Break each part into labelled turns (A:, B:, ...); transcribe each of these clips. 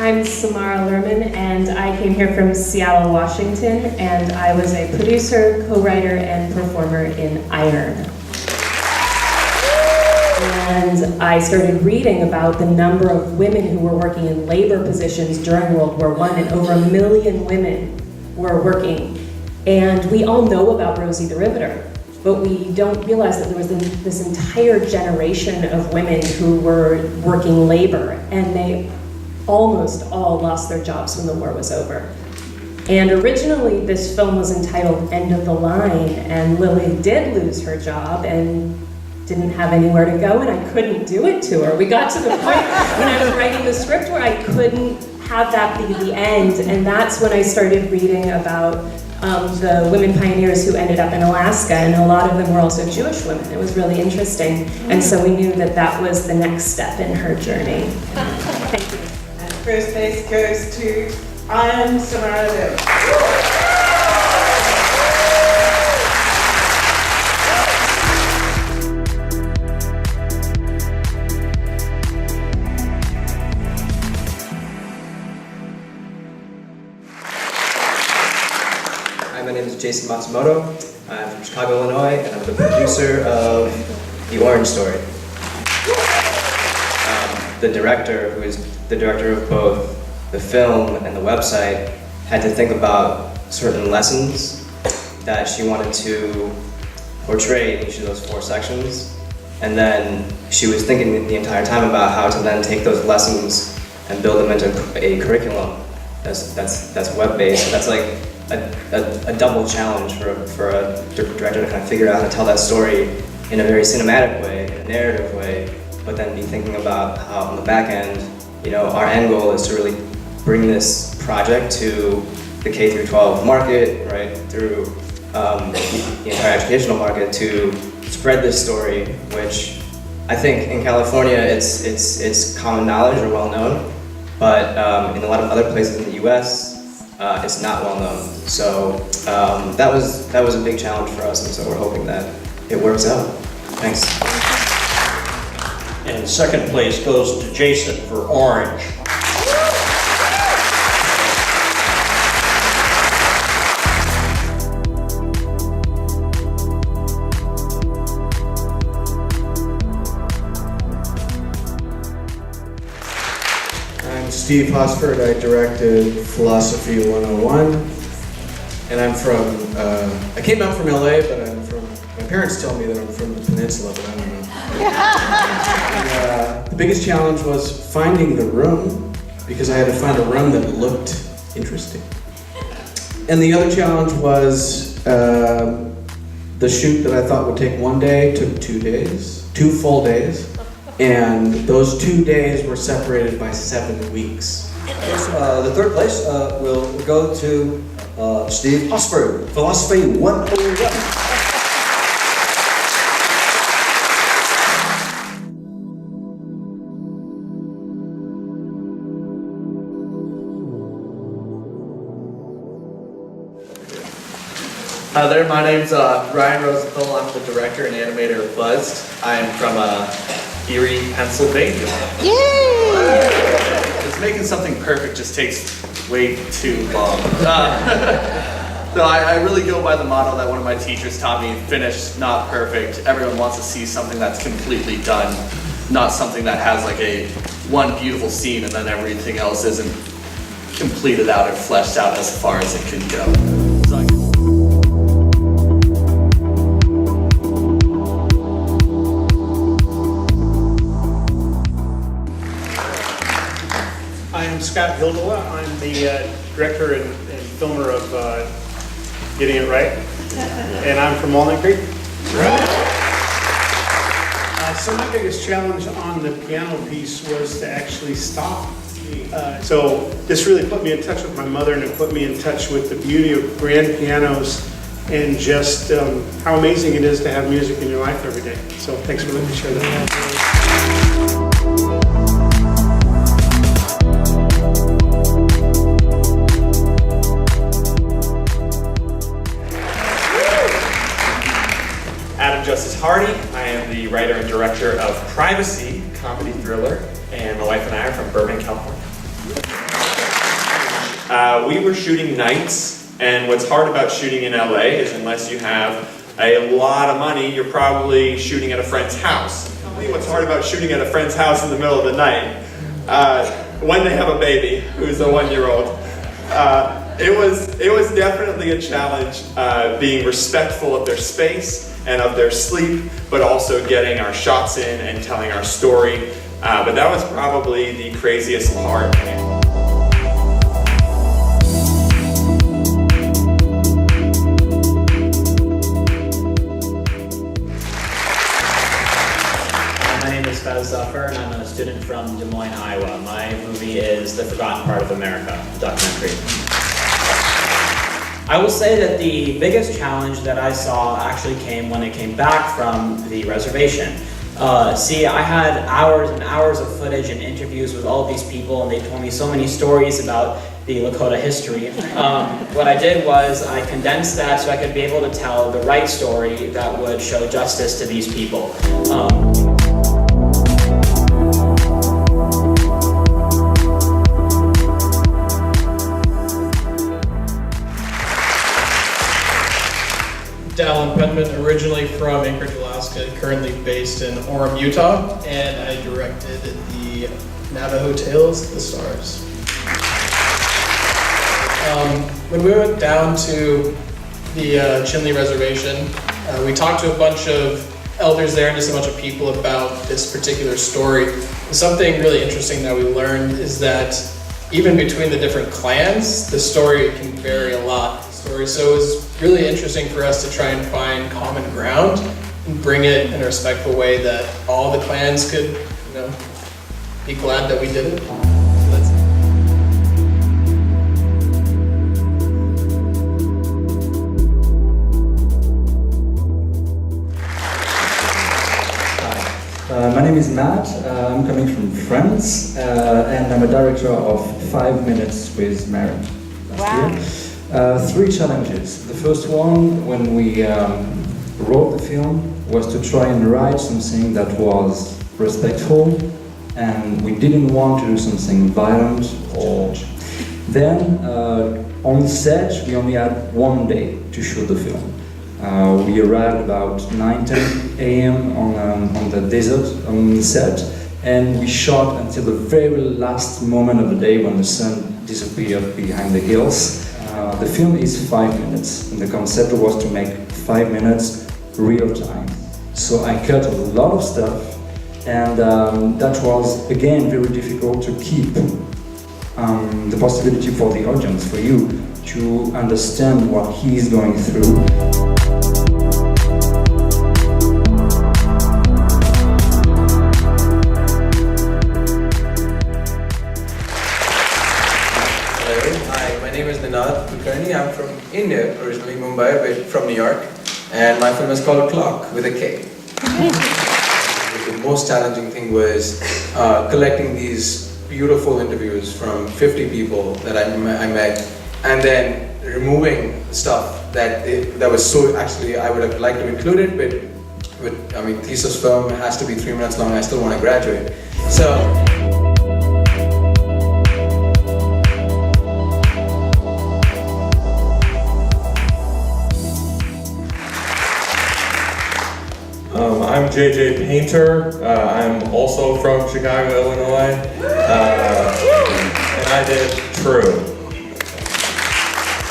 A: I'm Samara Lerman, and I came here from Seattle, Washington, and I was a producer, co-writer, and performer in Iron. And I started reading about the number of women who were working in labor positions during World War I, and over 1 million women were working. And we all know about Rosie the Riveter, but we don't realize that there was this entire generation of women who were working labor, and they almost all lost their jobs when the war was over. And originally this film was entitled End of the Line, and Lily did lose her job and didn't have anywhere to go, and I couldn't do it to her. We got to the point when I was writing the script where I couldn't have that be the end, and that's when I started reading about the women pioneers who ended up in Alaska, and a lot of them were also Jewish women. It was really interesting, and so we knew that that was the next step in her journey. Thank you.
B: And first place goes to Iron Samara Lerman.
C: My name is Jason Matsumoto. I'm from Chicago, Illinois, and I'm the producer of The Orange Story. The director, who is the director of both the film and the website, had to think about certain lessons that she wanted to portray in each of those 4 sections. And then she was thinking the entire time about how to then take those lessons and build them into a curriculum that's web-based. And that's like a double challenge for a director to kind of figure out how to tell that story in a very cinematic way, in a narrative way, but then be thinking about how on the back end, you know, our end goal is to really bring this project to the K through 12 market, right, through the entire educational market, to spread this story, which I think in California it's common knowledge or well known, but in a lot of other places in the US, it's not well known. So that was a big challenge for us, and so we're hoping that it works out. Thanks.
D: And second place goes to Jason for Orange.
E: I'm Steve Hosford. I directed Philosophy 101, and I'm from, I came out from LA, but my parents tell me that I'm from the peninsula, but I don't know. And, the biggest challenge was finding the room, because I had to find a room that looked interesting. And the other challenge was the shoot that I thought would take 1 day took 2 days, 2 full days. And those 2 days were separated by 7 weeks.
D: The third place will go to Steve Hosford, Philosophy 101.
F: Hi there, my name's Ryan Rosenthal. I'm the director and animator of Buzzed. I'm from Erie, Pennsylvania. Yay! Just making something perfect just takes way too long. So I really go by the model that one of my teachers taught me: finished, not perfect. Everyone wants to see something that's completely done, not something that has like one beautiful scene and then everything else isn't completed out or fleshed out as far as it can go.
G: I'm Scott Hildola. I'm the director and filmer of Getting It Right, and I'm from Walnut Creek. So my biggest challenge on the piano piece was to actually stop. So this really put me in touch with my mother, and it put me in touch with the beauty of grand pianos and just how amazing it is to have music in your life every day. So thanks for letting me share that.
F: Justice Hardy. I am the writer and director of Privacy, comedy thriller, and my wife and I are from Burbank, California.
H: We were shooting nights, and what's hard about shooting in LA is unless you have a lot of money, you're probably shooting at a friend's house. What's hard about shooting at a friend's house in the middle of the night, when they have a baby who's a 1-year-old. It was definitely a challenge being respectful of their space and of their sleep, but also getting our shots in and telling our story. But that was probably the craziest part.
I: My name is Faz Zafar, and I'm a student from Des Moines, Iowa. My movie is The Forgotten Part of America, a documentary. I will say that the biggest challenge that I saw actually came when I came back from the reservation. See, I had hours and hours of footage and interviews with all of these people, and they told me so many stories about the Lakota history. What I did was I condensed that so I could be able to tell the right story that would show justice to these people.
J: Dallin Penman, originally from Anchorage, Alaska, currently based in Orem, Utah, and I directed the Navajo Tales, The Stars. When we went down to the Chinle Reservation, we talked to a bunch of elders there and just a bunch of people about this particular story. And something really interesting that we learned is that even between the different clans, the story can vary a lot. So it was really interesting for us to try and find common ground and bring it in a respectful way that all the clans could, be glad that we did it.
K: My name is Matt, I'm coming from France, and I'm a director of 5 Minutes with Mary last year. 3 challenges. The first one, when we wrote the film, was to try and write something that was respectful, and we didn't want to do something violent or... Then, on set, we only had 1 day to shoot the film. We arrived about 9-10 a.m. on the desert, on the set, and we shot until the very last moment of the day when the sun disappeared behind the hills. The film is 5 minutes, and the concept was to make 5 minutes real time. So I cut a lot of stuff, and that was, again, very difficult to keep the possibility for the audience, for you, to understand what he is going through.
L: I'm from India, originally Mumbai, but from New York, and my film is called Clock with a K. The most challenging thing was collecting these beautiful interviews from 50 people that I met, and then removing stuff that was so, actually I would have liked to include it, but thesis film has to be 3 minutes long, I still want to graduate. So.
M: I'm JJ Painter. I'm also from Chicago, Illinois, and I did True.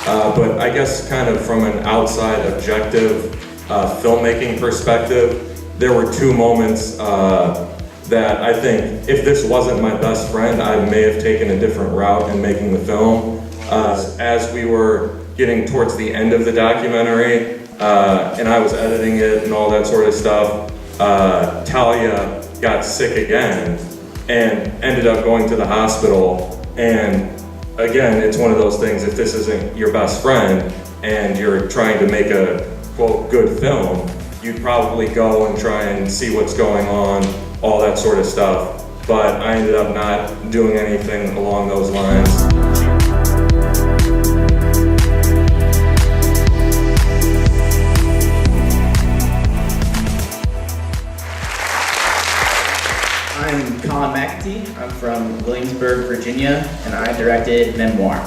M: But I guess kind of from an outside objective filmmaking perspective, there were 2 moments that I think if this wasn't my best friend, I may have taken a different route in making the film. As we were getting towards the end of the documentary, and I was editing it and all that sort of stuff, Talia got sick again and ended up going to the hospital. And again, it's one of those things, if this isn't your best friend and you're trying to make a, quote, good film, you'd probably go and try and see what's going on, all that sort of stuff. But I ended up not doing anything along those lines.
N: I'm Colin McAtee. I'm from Williamsburg, Virginia, and I directed Memoir.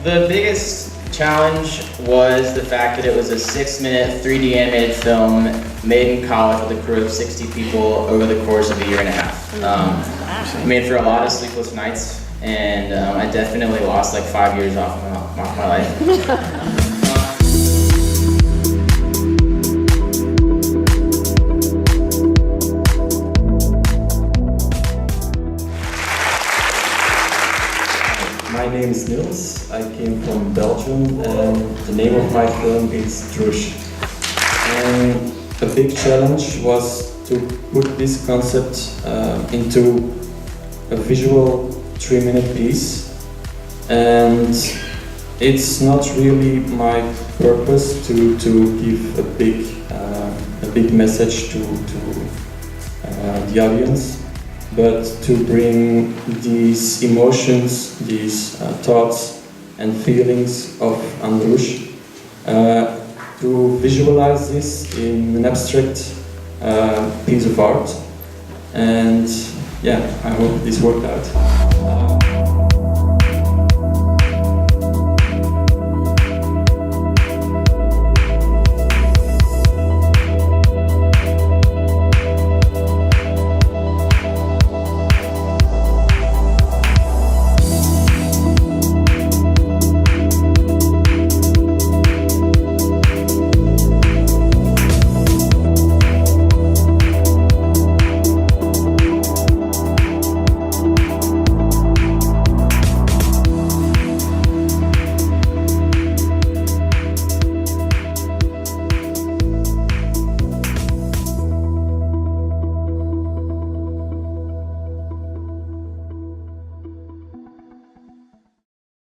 N: The biggest challenge was the fact that it was a 6-minute 3D animated film made in college with a crew of 60 people over the course of a year and a half. Made for a lot of sleepless nights, and I definitely lost like 5 years off my life.
K: My name is Niels. I came from Belgium, and the name of my film is Drush. And a big challenge was to put this concept into a visual 3-minute piece. And it's not really my purpose to give a big message to the audience, but to bring these emotions, these thoughts and feelings of Andrush, to visualize this in an abstract piece of art. And yeah, I hope this worked out.